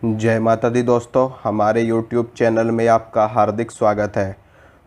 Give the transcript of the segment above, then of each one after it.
जय माता दी दोस्तों, हमारे YouTube चैनल में आपका हार्दिक स्वागत है।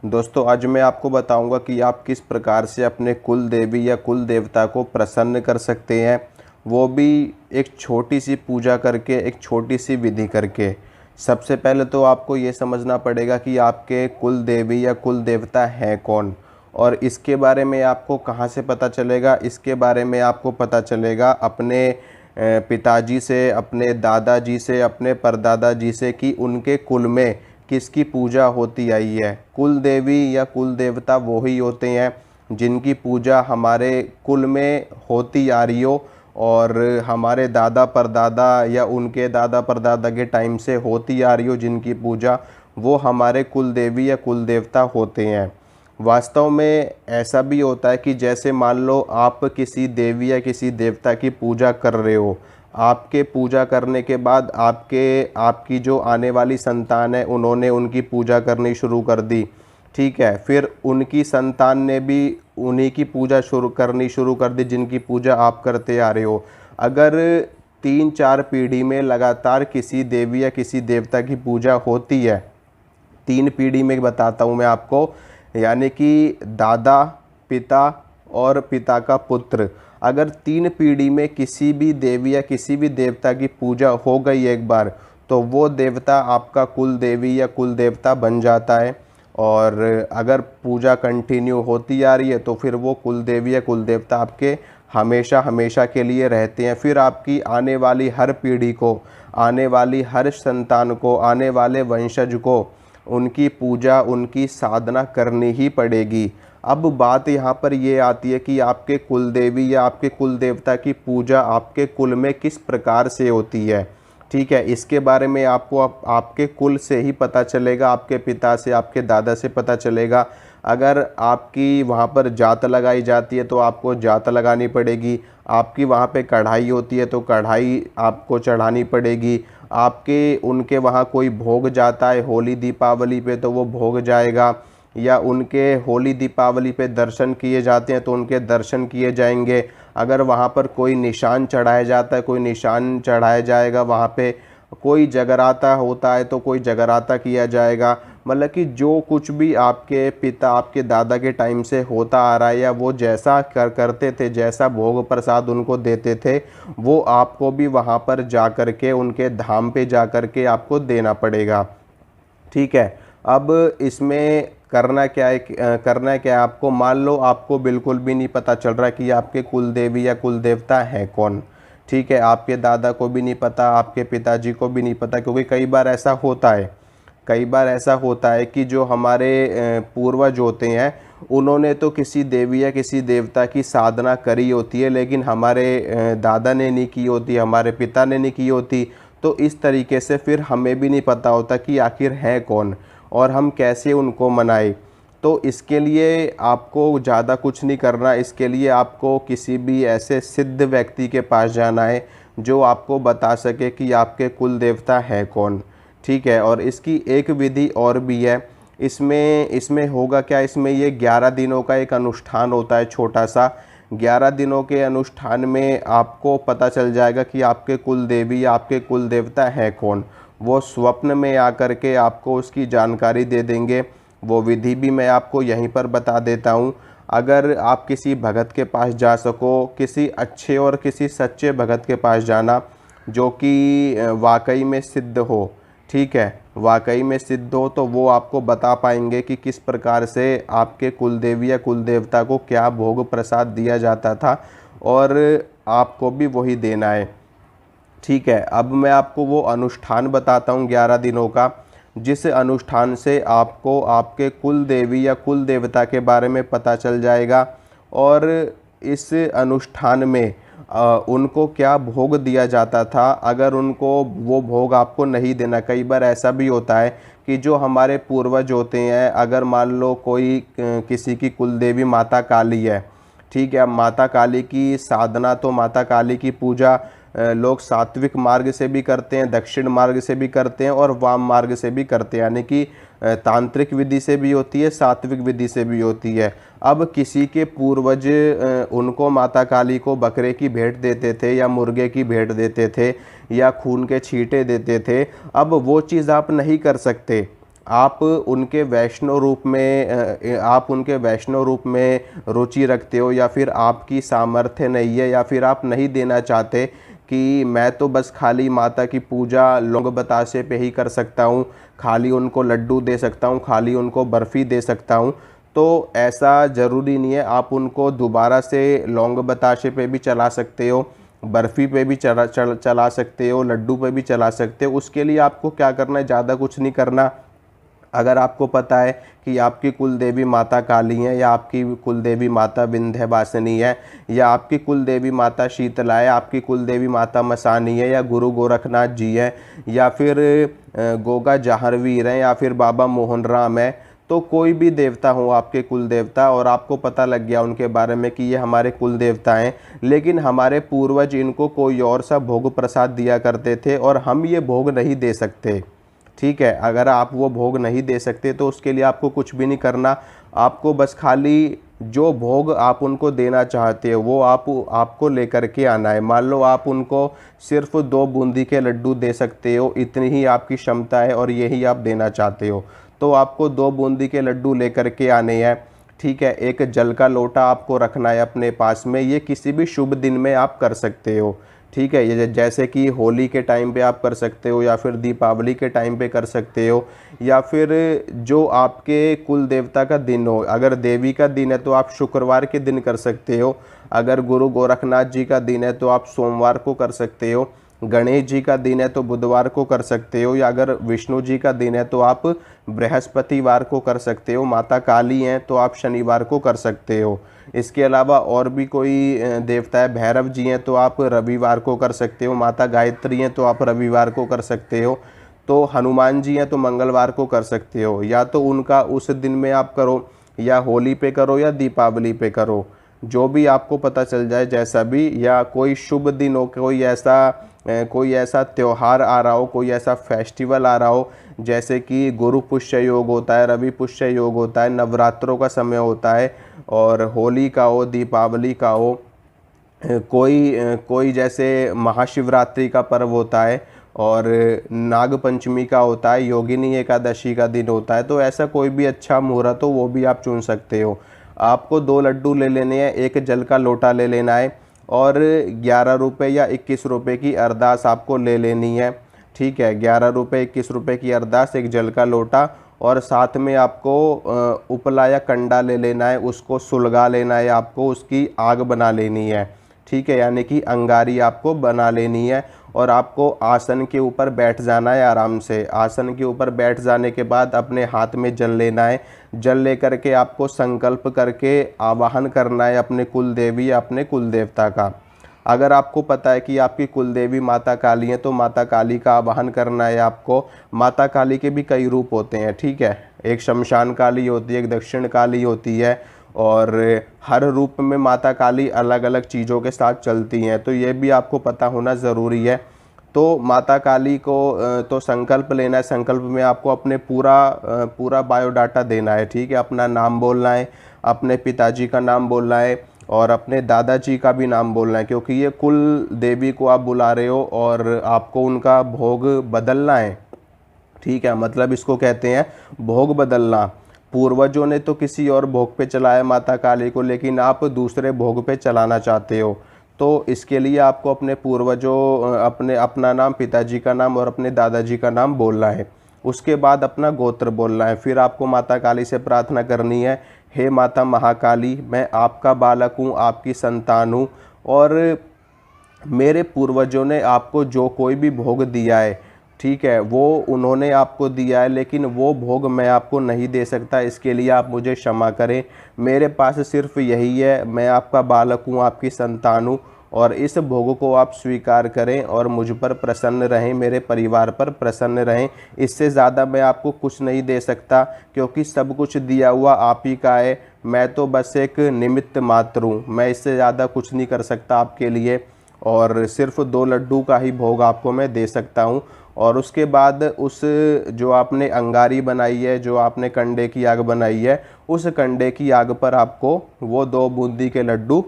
दोस्तों, आज मैं आपको बताऊंगा कि आप किस प्रकार से अपने कुल देवी या कुल देवता को प्रसन्न कर सकते हैं, वो भी एक छोटी सी पूजा करके, एक छोटी सी विधि करके। सबसे पहले तो आपको ये समझना पड़ेगा कि आपके कुल देवी या कुल देवता हैं कौन, और इसके बारे में आपको कहाँ से पता चलेगा। इसके बारे में आपको पता चलेगा अपने पिताजी से, अपने दादाजी से, अपने परदादा जी से कि उनके कुल में किसकी पूजा होती आई है। कुल देवी या कुल देवता वो ही होते हैं जिनकी पूजा हमारे कुल में होती आ रही हो, और हमारे दादा परदादा या उनके दादा परदादा के टाइम से होती आ रही हो जिनकी पूजा, वो हमारे कुल देवी या कुल देवता होते हैं। वास्तव में ऐसा भी होता है कि जैसे मान लो आप किसी देवी या किसी देवता की पूजा कर रहे हो, आपके पूजा करने के बाद आपकी जो आने वाली संतान है उन्होंने उनकी पूजा करनी शुरू कर दी, ठीक है। फिर उनकी संतान ने भी उन्हीं की पूजा करनी शुरू कर दी जिनकी पूजा आप करते आ रहे हो। अगर 3-4 पीढ़ी में लगातार किसी देवी या किसी देवता की पूजा होती है, 3 पीढ़ी में बताता हूँ मैं आपको, यानी कि दादा, पिता और पिता का पुत्र, अगर 3 पीढ़ी में किसी भी देवी या किसी भी देवता की पूजा हो गई एक बार, तो वो देवता आपका कुल देवी या कुल देवता बन जाता है। और अगर पूजा कंटिन्यू होती आ रही है तो फिर वो कुल देवी या कुल देवता आपके हमेशा हमेशा के लिए रहते हैं। फिर आपकी आने वाली हर पीढ़ी को, आने वाली हर संतान को, आने वाले वंशज को उनकी पूजा, उनकी साधना करनी ही पड़ेगी। अब बात यहाँ पर ये आती है कि आपके कुल देवी या आपके कुल देवता की पूजा आपके कुल में किस प्रकार से होती है, ठीक है। इसके बारे में आपको आपके कुल से ही पता चलेगा, आपके पिता से, आपके दादा से पता चलेगा। अगर आपकी वहाँ पर जात लगाई जाती है तो आपको जात लगानी पड़ेगी। आपकी वहाँ पे कढ़ाई होती है तो कढ़ाई आपको चढ़ानी पड़ेगी। आपके उनके वहाँ कोई भोग जाता है होली दीपावली पे तो वो भोग जाएगा, या उनके होली दीपावली पे दर्शन किए जाते हैं तो उनके दर्शन किए जाएंगे। अगर वहाँ पर कोई निशान चढ़ाया जाता है, कोई निशान चढ़ाया जाएगा। वहाँ पे कोई जगराता होता है तो कोई जगराता किया जाएगा। मतलब कि जो कुछ भी आपके पिता, आपके दादा के टाइम से होता आ रहा है, या वो जैसा करते थे, जैसा भोग प्रसाद उनको देते थे, वो आपको भी वहाँ पर जा कर के, उनके धाम पे जा कर के आपको देना पड़ेगा, ठीक है। अब इसमें करना क्या है, आपको मान लो आपको बिल्कुल भी नहीं पता चल रहा कि आपके कुल देवी या कुल देवता है कौन, ठीक है। आपके दादा को भी नहीं पता, आपके पिताजी को भी नहीं पता, क्योंकि कई बार ऐसा होता है कि जो हमारे पूर्वज होते हैं उन्होंने तो किसी देवी या किसी देवता की साधना करी होती है, लेकिन हमारे दादा ने नहीं की होती, हमारे पिता ने नहीं की होती। तो इस तरीके से फिर हमें भी नहीं पता होता कि आखिर है कौन और हम कैसे उनको मनाएं। तो इसके लिए आपको ज़्यादा कुछ नहीं करना। इसके लिए आपको किसी भी ऐसे सिद्ध व्यक्ति के पास जाना है जो आपको बता सके कि आपके कुल देवता है कौन, ठीक है। और इसकी एक विधि और भी है। इसमें होगा क्या, इसमें ये 11 दिनों का एक अनुष्ठान होता है, छोटा सा। 11 दिनों के अनुष्ठान में आपको पता चल जाएगा कि आपके कुल देवी या आपके कुल देवता है कौन। वो स्वप्न में आकर के आपको उसकी जानकारी दे देंगे। वो विधि भी मैं आपको यहीं पर बता देता हूँ। अगर आप किसी भगत के पास जा सको, किसी अच्छे और किसी सच्चे भगत के पास जाना जो कि वाकई में सिद्ध हो, ठीक है, वाकई में सिद्ध हो, तो वो आपको बता पाएंगे कि किस प्रकार से आपके कुल देवी या कुल देवता को क्या भोग प्रसाद दिया जाता था, और आपको भी वही देना है, ठीक है। अब मैं आपको वो अनुष्ठान बताता हूँ 11 दिनों का, जिस अनुष्ठान से आपको आपके कुल देवी या कुल देवता के बारे में पता चल जाएगा। और इस अनुष्ठान में उनको क्या भोग दिया जाता था, अगर उनको वो भोग आपको नहीं देना। कई बार ऐसा भी होता है कि जो हमारे पूर्वज होते हैं, अगर मान लो कोई किसी की कुल देवी माता काली है, ठीक है। माता काली की साधना, तो माता काली की पूजा लोग सात्विक मार्ग से भी करते हैं, दक्षिण मार्ग से भी करते हैं और वाम मार्ग से भी करते हैं, यानी कि तांत्रिक विधि से भी होती है, सात्विक विधि से भी होती है। अब किसी के पूर्वज उनको माता काली को बकरे की भेंट देते थे या मुर्गे की भेंट देते थे या खून के छींटे देते थे, अब वो चीज़ आप नहीं कर सकते। आप उनके वैष्णव रूप में रुचि रखते हो, या फिर आपकी सामर्थ्य नहीं है, या फिर आप नहीं देना चाहते कि मैं तो बस खाली माता की पूजा लौंग बतासे पे ही कर सकता हूँ, खाली उनको लड्डू दे सकता हूँ, खाली उनको बर्फ़ी दे सकता हूँ, तो ऐसा ज़रूरी नहीं है। आप उनको दोबारा से लौंग बताशे पे भी चला सकते हो, बर्फ़ी पे भी चला सकते हो, लड्डू पे भी चला सकते हो। उसके लिए आपको क्या करना है, ज़्यादा कुछ नहीं करना। अगर आपको पता है कि आपकी कुल देवी माता काली है, या आपकी कुल देवी माता विंध्यवासिनी है, या आपकी कुल देवी माता शीतला है, आपकी कुल देवी माता मसानी है, या गुरु गोरखनाथ जी है, या फिर गोगा जहारवीर हैं, या फिर बाबा मोहन राम है, तो कोई भी देवता हो आपके कुल देवता, और आपको पता लग गया उनके बारे में कि ये हमारे कुल देवता हैं, लेकिन हमारे पूर्वज इनको कोई और सा भोग प्रसाद दिया करते थे और हम ये भोग नहीं दे सकते। ठीक है, अगर आप वो भोग नहीं दे सकते तो उसके लिए आपको कुछ भी नहीं करना। आपको बस खाली जो भोग आप उनको देना चाहते हो वो आपको लेकर के आना है। मान लो आप उनको सिर्फ 2 बूंदी के लड्डू दे सकते हो, इतनी ही आपकी क्षमता है और यही आप देना चाहते हो, तो आपको 2 बूंदी के लड्डू लेकर के आने हैं। ठीक है, एक जल का लोटा आपको रखना है अपने पास में। ये किसी भी शुभ दिन में आप कर सकते हो। ठीक है, ये जैसे कि होली के टाइम पे आप कर सकते हो, या फिर दीपावली के टाइम पे कर सकते हो, या फिर जो आपके कुल देवता का दिन हो। अगर देवी का दिन है तो आप शुक्रवार के दिन कर सकते हो, अगर गुरु गोरखनाथ जी का दिन है तो आप सोमवार को कर सकते हो, गणेश जी का दिन है तो बुधवार को कर सकते हो, या अगर विष्णु जी का दिन है तो आप बृहस्पतिवार को कर सकते हो, माता काली हैं तो आप शनिवार को कर सकते हो। इसके अलावा और भी कोई देवता है, भैरव जी हैं तो आप रविवार को कर सकते हो, माता गायत्री हैं तो आप रविवार को कर सकते हो, तो हनुमान जी हैं तो मंगलवार को कर सकते हो। या तो उनका उस दिन में आप करो, या होली पे करो, या दीपावली पे करो, जो भी आपको पता चल जाए जैसा भी, या कोई शुभ दिन हो, कोई ऐसा त्यौहार आ रहा हो, कोई ऐसा फेस्टिवल आ रहा हो, जैसे कि गुरु पुष्य योग होता है, रवि पुष्य योग होता है, नवरात्रों का समय होता है, और होली का हो, दीपावली का हो, कोई जैसे महाशिवरात्रि का पर्व होता है, और नाग पंचमी का होता है, योगिनी एकादशी का दिन होता है, तो ऐसा कोई भी अच्छा मुहूर्त हो वो भी आप चुन सकते हो। आपको 2 लड्डू ले लेने हैं, एक जल का लोटा ले लेना है, और 11 रुपये या 21 रुपये की अरदास आपको ले लेनी है। ठीक है, 11 रुपये 21 रुपये की अरदास, एक जल का लोटा, और साथ में आपको उपला या कंडा ले लेना है, उसको सुलगा लेना है, आपको उसकी आग बना लेनी है। ठीक है, यानी कि अंगारी आपको बना लेनी है, और आपको आसन के ऊपर बैठ जाना है आराम से। आसन के ऊपर बैठ जाने के बाद अपने हाथ में जल लेना है। जल लेकर के आपको संकल्प करके आवाहन करना है अपने कुल देवी या अपने कुल देवता का। अगर आपको पता है कि आपकी कुल देवी माता काली है तो माता काली का आवाहन करना है आपको। माता काली के भी कई रूप होते हैं, ठीक है, एक शमशान काली होती है, एक दक्षिण काली होती है, और हर रूप में माता काली अलग अलग चीज़ों के साथ चलती हैं, तो ये भी आपको पता होना ज़रूरी है। तो माता काली को तो संकल्प लेना है। संकल्प में आपको अपने पूरा बायोडाटा देना है, ठीक है, अपना नाम बोलना है, अपने पिताजी का नाम बोलना है, और अपने दादाजी का भी नाम बोलना है, क्योंकि ये कुल देवी को आप बुला रहे हो और आपको उनका भोग बदलना है। ठीक है, मतलब इसको कहते हैं भोग बदलना। पूर्वजों ने तो किसी और भोग पे चलाया माता काली को, लेकिन आप दूसरे भोग पे चलाना चाहते हो, तो इसके लिए आपको अपने पूर्वजों अपना नाम, पिताजी का नाम और अपने दादाजी का नाम बोलना है। उसके बाद अपना गोत्र बोलना है। फिर आपको माता काली से प्रार्थना करनी है, हे माता महाकाली, मैं आपका बालक हूँ, आपकी संतान हूँ, और मेरे पूर्वजों ने आपको जो कोई भी भोग दिया है, ठीक है, वो उन्होंने आपको दिया है, लेकिन वो भोग मैं आपको नहीं दे सकता। इसके लिए आप मुझे क्षमा करें। मेरे पास सिर्फ यही है, मैं आपका बालक हूँ, आपकी संतान हूँ, और इस भोग को आप स्वीकार करें और मुझ पर प्रसन्न रहें, मेरे परिवार पर प्रसन्न रहें। इससे ज़्यादा मैं आपको कुछ नहीं दे सकता, क्योंकि सब कुछ दिया हुआ आप ही का है। मैं तो बस एक निमित्त मात्र हूँ, मैं इससे ज़्यादा कुछ नहीं कर सकता आपके लिए। और सिर्फ 2 लड्डू का ही भोग आपको मैं दे सकता हूँ। और उसके बाद उस जो आपने अंगारी बनाई है, जो आपने कंडे की आग बनाई है, उस कंडे की आग पर आपको वो 2 बूंदी के लड्डू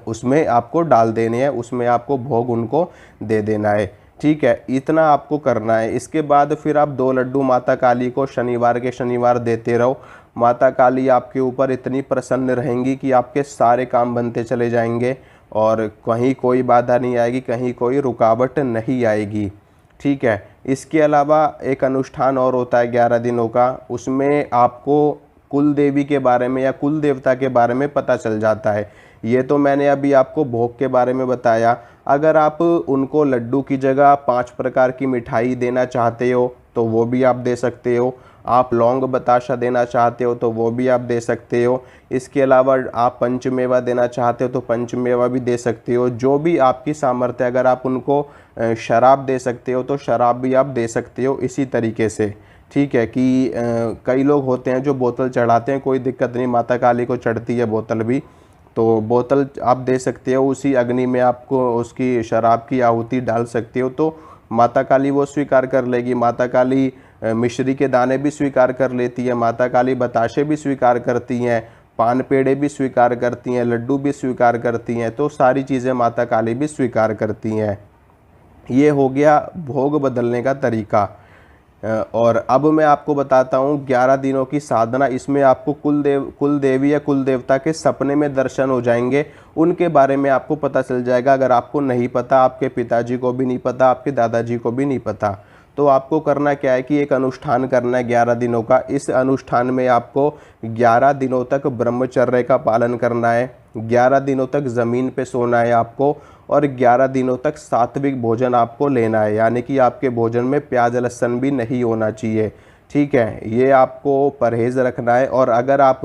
उसमें आपको डाल देने हैं, उसमें आपको भोग उनको दे देना है। ठीक है, इतना आपको करना है। इसके बाद फिर आप 2 लड्डू माता काली को शनिवार के शनिवार देते रहो। माता काली आपके ऊपर इतनी प्रसन्न रहेंगी कि आपके सारे काम बनते चले जाएंगे और कहीं कोई बाधा नहीं आएगी, कहीं कोई रुकावट नहीं आएगी। ठीक है, इसके अलावा एक अनुष्ठान और होता है 11 दिनों का, उसमें आपको कुल देवी के बारे में या कुल देवता के बारे में पता चल जाता है। ये तो मैंने अभी आपको भोग के बारे में बताया। अगर आप उनको लड्डू की जगह 5 प्रकार की मिठाई देना चाहते हो तो वो भी आप दे सकते हो। आप लौंग बताशा देना चाहते हो तो वो भी आप दे सकते हो। इसके अलावा आप पंचमेवा देना चाहते हो तो पंचमेवा भी दे सकते हो, जो भी आपकी सामर्थ्य। अगर आप उनको शराब दे सकते हो तो शराब भी आप दे सकते हो इसी तरीके से। ठीक है, कि कई लोग होते हैं जो बोतल चढ़ाते हैं, कोई दिक्कत नहीं, माता काली को चढ़ती है बोतल भी, तो बोतल आप दे सकते हो। उसी अग्नि में आपको उसकी शराब की आहुति डाल सकते हो तो माता काली वो स्वीकार कर लेगी। माता काली मिश्री के दाने भी स्वीकार कर लेती है, माता काली बताशे भी स्वीकार करती हैं, पान पेड़े भी स्वीकार करती हैं, लड्डू भी स्वीकार करती हैं, तो सारी चीज़ें माता काली भी स्वीकार करती हैं। ये हो गया भोग बदलने का तरीका। और अब मैं आपको बताता हूँ 11 दिनों की साधना। इसमें आपको कुल देवी या कुल देवता के सपने में दर्शन हो जाएंगे, उनके बारे में आपको पता चल जाएगा। अगर आपको नहीं पता, आपके पिताजी को भी नहीं पता, आपके दादाजी को भी नहीं पता, तो आपको करना क्या है कि एक अनुष्ठान करना है 11 दिनों का। इस अनुष्ठान में आपको 11 दिनों तक ब्रह्मचर्य का पालन करना है, 11 दिनों तक ज़मीन पे सोना है आपको, और 11 दिनों तक सात्विक भोजन आपको लेना है, यानी कि आपके भोजन में प्याज लहसुन भी नहीं होना चाहिए। ठीक है, ये आपको परहेज़ रखना है। और अगर आप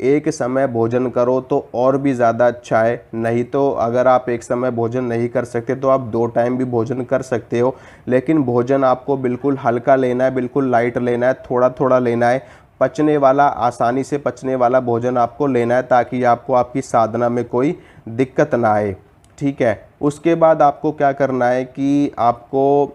एक समय भोजन करो तो और भी ज़्यादा अच्छा है, नहीं तो अगर आप एक समय भोजन नहीं कर सकते तो आप 2 टाइम भी भोजन कर सकते हो, लेकिन भोजन आपको बिल्कुल हल्का लेना है, बिल्कुल लाइट लेना है, थोड़ा थोड़ा लेना है, पचने वाला, आसानी से पचने वाला भोजन आपको लेना है, ताकि आपको आपकी साधना में कोई दिक्कत ना आए। ठीक है, उसके बाद आपको क्या करना है कि आपको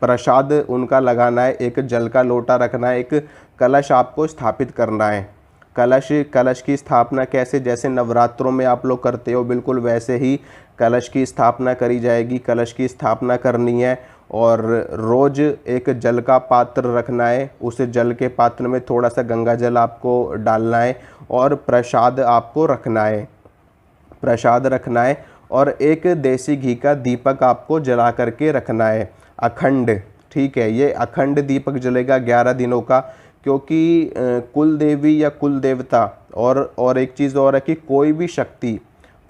प्रसाद उनका लगाना है, एक जल का लोटा रखना है, एक कलश आपको स्थापित करना है। कलश की स्थापना कैसे, जैसे नवरात्रों में आप लोग करते हो, बिल्कुल वैसे ही कलश की स्थापना करी जाएगी। कलश की स्थापना करनी है और रोज़ एक जल का पात्र रखना है, उस जल के पात्र में थोड़ा सा गंगा जल आपको डालना है और प्रसाद आपको रखना है, प्रसाद रखना है। और एक देसी घी का दीपक आपको जला करके रखना है, अखंड। ठीक है, ये अखंड दीपक जलेगा 11 दिनों का, क्योंकि कुल देवी या कुल देवता और एक चीज़ और है कि कोई भी शक्ति,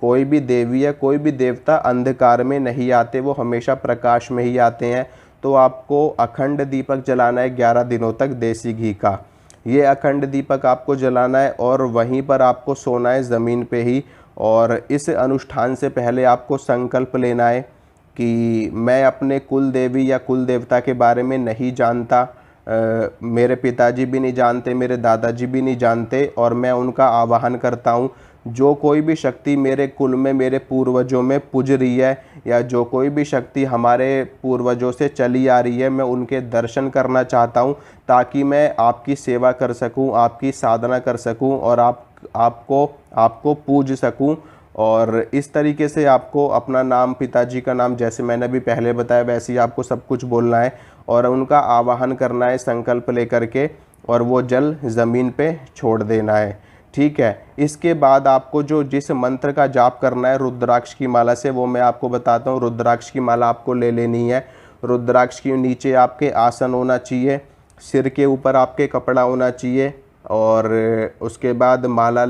कोई भी देवी या कोई भी देवता अंधकार में नहीं आते, वो हमेशा प्रकाश में ही आते हैं। तो आपको अखंड दीपक जलाना है 11 दिनों तक देसी घी का। ये अखंड दीपक आपको जलाना है और वहीं पर आपको सोना है, ज़मीन पे ही। और इस अनुष्ठान से पहले आपको संकल्प लेना है कि मैं अपने कुल देवी या कुल देवता के बारे में नहीं जानता, मेरे पिताजी भी नहीं जानते, मेरे दादाजी भी नहीं जानते, और मैं उनका आवाहन करता हूँ। जो कोई भी शक्ति मेरे कुल में, मेरे पूर्वजों में पूज रही है, या जो कोई भी शक्ति हमारे पूर्वजों से चली आ रही है, मैं उनके दर्शन करना चाहता हूँ, ताकि मैं आपकी सेवा कर सकूँ, आपकी साधना कर सकूँ और आपको पूज सकूँ। और इस तरीके से आपको अपना नाम, पिताजी का नाम, जैसे मैंने अभी पहले बताया वैसे ही आपको सब कुछ बोलना है और उनका आवाहन करना है संकल्प लेकर के, और वो जल ज़मीन पे छोड़ देना है। ठीक है, इसके बाद आपको जिस मंत्र का जाप करना है रुद्राक्ष की माला से, वो मैं आपको बताता हूँ। रुद्राक्ष की माला आपको ले लेनी है। रुद्राक्ष के नीचे आपके आसन होना चाहिए, सिर के ऊपर आपके कपड़ा होना चाहिए, और उसके बाद माला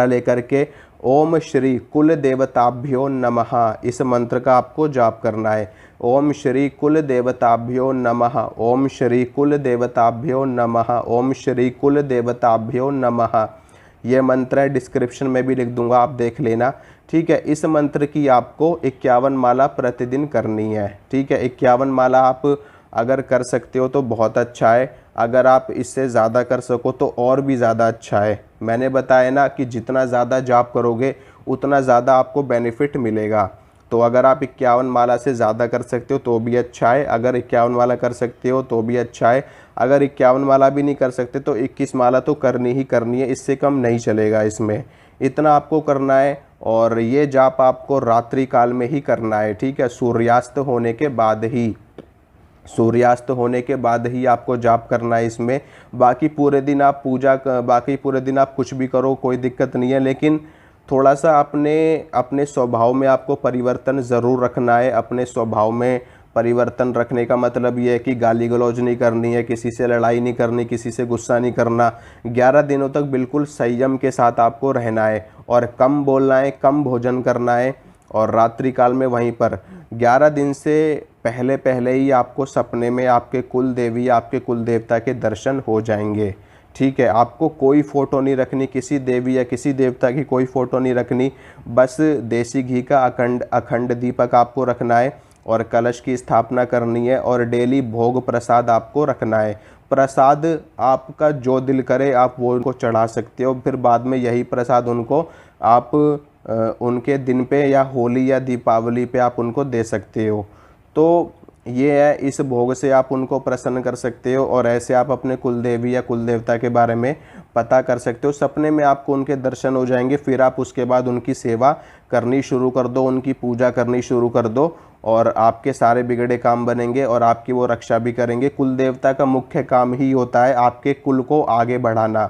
लेकर के ओम श्री कुल देवताभ्यो नमः, इस मंत्र का आपको जाप करना है। ओम श्री कुल देवताभ्यो नमः, ओम श्री कुल देवताभ्यो नमः, ओम श्री कुल देवताभ्यो नमः। ये मंत्र है, डिस्क्रिप्शन में भी लिख दूंगा, आप देख लेना। ठीक है, इस मंत्र की आपको 51 माला प्रतिदिन करनी है। ठीक है, 51 माला आप अगर कर सकते हो तो बहुत अच्छा है, अगर आप इससे ज़्यादा कर सको तो और भी ज़्यादा अच्छा है। मैंने बताया ना कि जितना ज़्यादा जाप करोगे उतना ज़्यादा आपको बेनिफिट मिलेगा। तो अगर आप 51 माला से ज़्यादा कर सकते हो तो भी अच्छा है, अगर 51 माला कर सकते हो तो भी अच्छा है, अगर 51 माला भी नहीं कर सकते तो 21 माला तो करनी ही करनी है, इससे कम नहीं चलेगा इसमें। इतना आपको करना है और ये जाप आपको रात्रि काल में ही करना है, ठीक है। सूर्यास्त होने के बाद ही, सूर्यास्त होने के बाद ही आपको जाप करना है इसमें। बाकी पूरे दिन आप बाकी पूरे दिन आप कुछ भी करो, कोई दिक्कत नहीं है, लेकिन थोड़ा सा अपने स्वभाव में आपको परिवर्तन ज़रूर रखना है। अपने स्वभाव में परिवर्तन रखने का मतलब ये है कि गाली गलौज नहीं करनी है, किसी से लड़ाई नहीं करनी, किसी से गुस्सा नहीं करना। 11 दिनों तक बिल्कुल संयम के साथ आपको रहना है और कम बोलना है, कम भोजन करना है। और रात्रि काल में वहीं पर 11 दिन से पहले पहले ही आपको सपने में आपके कुल देवी, आपके कुल देवता के दर्शन हो जाएंगे, ठीक है। आपको कोई फ़ोटो नहीं रखनी, किसी देवी या किसी देवता की कोई फ़ोटो नहीं रखनी, बस देसी घी का अखंड दीपक आपको रखना है और कलश की स्थापना करनी है और डेली भोग प्रसाद आपको रखना है। प्रसाद आपका जो दिल करे आप वो उनको चढ़ा सकते हो, फिर बाद में यही प्रसाद उनको आप उनके दिन पे या होली या दीपावली पे आप उनको दे सकते हो। तो ये है, इस भोग से आप उनको प्रसन्न कर सकते हो और ऐसे आप अपने कुल देवी या कुल देवता के बारे में पता कर सकते हो। सपने में आपको उनके दर्शन हो जाएंगे, फिर आप उसके बाद उनकी सेवा करनी शुरू कर दो, उनकी पूजा करनी शुरू कर दो और आपके सारे बिगड़े काम बनेंगे और आपकी वो रक्षा भी करेंगे। कुल देवता का मुख्य काम ही होता है आपके कुल को आगे बढ़ाना,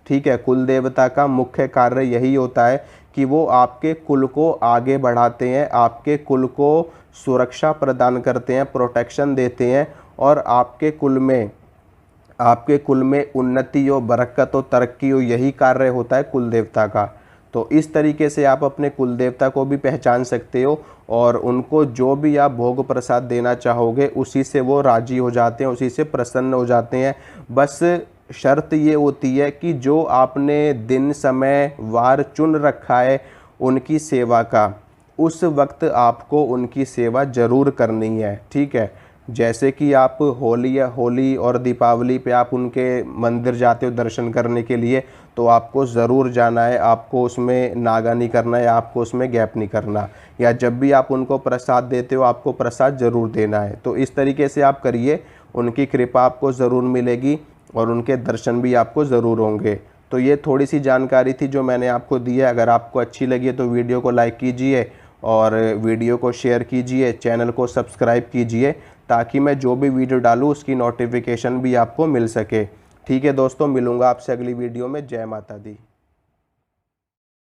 ठीक है। कुल देवता का मुख्य कार्य यही होता है कि वो आपके कुल को आगे बढ़ाते हैं, आपके कुल को सुरक्षा प्रदान करते हैं, प्रोटेक्शन देते हैं और आपके कुल में उन्नति हो, बरकत हो, तरक्की हो, यही कार्य होता है कुल देवता का। तो इस तरीके से आप अपने कुल देवता को भी पहचान सकते हो और उनको जो भी आप भोग प्रसाद देना चाहोगे उसी से वो राजी हो जाते हैं, उसी से प्रसन्न हो जाते हैं। बस शर्त ये होती है कि जो आपने दिन समय वार चुन रखा है उनकी सेवा का, उस वक्त आपको उनकी सेवा ज़रूर करनी है, ठीक है। जैसे कि आप होली और दीपावली पे आप उनके मंदिर जाते हो दर्शन करने के लिए, तो आपको ज़रूर जाना है, आपको उसमें नागा नहीं करना है, आपको उसमें गैप नहीं करना। या जब भी आप उनको प्रसाद देते हो आपको प्रसाद ज़रूर देना है। तो इस तरीके से आप करिए, उनकी कृपा आपको ज़रूर मिलेगी और उनके दर्शन भी आपको ज़रूर होंगे। तो ये थोड़ी सी जानकारी थी जो मैंने आपको दी है। अगर आपको अच्छी लगी है तो वीडियो को लाइक कीजिए और वीडियो को शेयर कीजिए, चैनल को सब्सक्राइब कीजिए ताकि मैं जो भी वीडियो डालूँ उसकी नोटिफिकेशन भी आपको मिल सके, ठीक है दोस्तों। मिलूँगा आपसे अगली वीडियो में। जय माता दी।